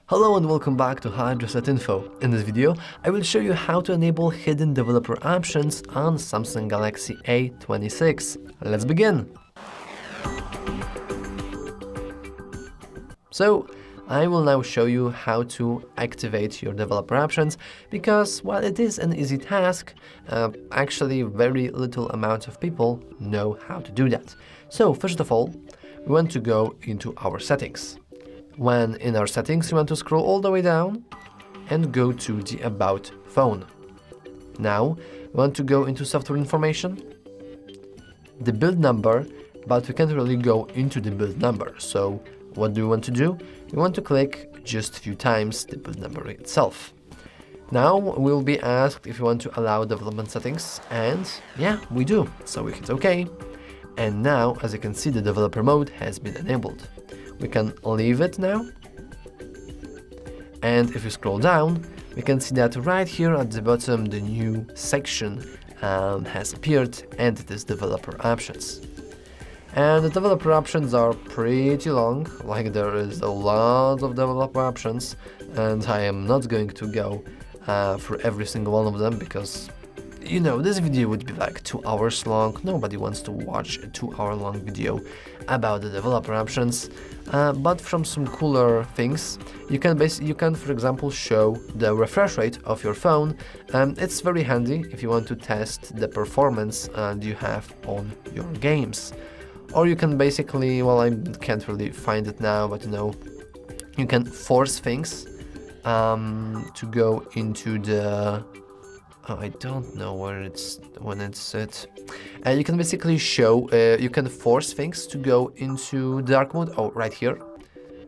Hello and welcome back to HardReset.Info. In this video, I will show you how to enable hidden developer options on Samsung Galaxy A26. Let's begin! So, I will now show you how to activate your developer options because, while it is an easy task, actually very little amount of people know how to do that. So, first of all, we want to go into our settings. When in our settings, you want to scroll all the way down and go to the About phone. Now, we want to go into software information, the build number, but we can't really go into the build number. So what do we want to do? We want to click just a few times the build number itself. Now we'll be asked if you want to allow development settings, and yeah, we do. So we hit OK. And now, as you can see, the developer mode has been enabled. We can leave it now. And if we scroll down, we can see that right here at the bottom, the new section has appeared, and it is developer options. And the developer options are pretty long, like there is a lot of developer options, and I am not going to go through every single one of them because, you know, this video would be like 2 hours long. Nobody wants to watch a 2-hour long video about the developer options. But from some cooler things, you can for example show the refresh rate of your phone. It's very handy if you want to test the performance you have on your games. Or you can basically, well, I can't really find it now, but you know, you can force things to go into the I don't know where it's set. You can basically show, you can force things to go into dark mode. Oh, right here.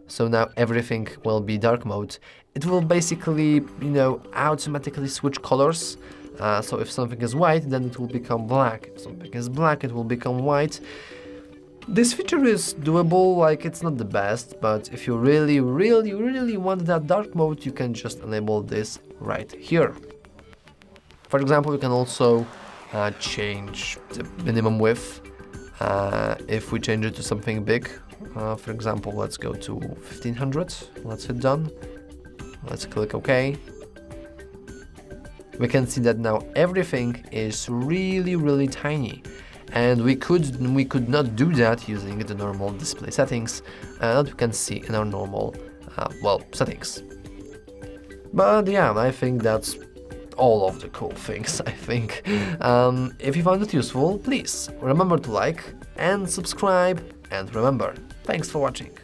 So now everything will be dark mode. It will basically, you know, automatically switch colors. So if something is white, then it will become black. If something is black, it will become white. This feature is doable, like it's not the best, but if you really want that dark mode, you can just enable this right here. For example, you can also change the minimum width if we change it to something big. For example, let's go to 1500. Let's hit done. Let's click OK. We can see that now everything is really tiny, and we could not do that using the normal display settings that we can see in our normal settings. But yeah, I think that's all of the cool things, I think. If you found it useful, please remember to like and subscribe, and remember, thanks for watching.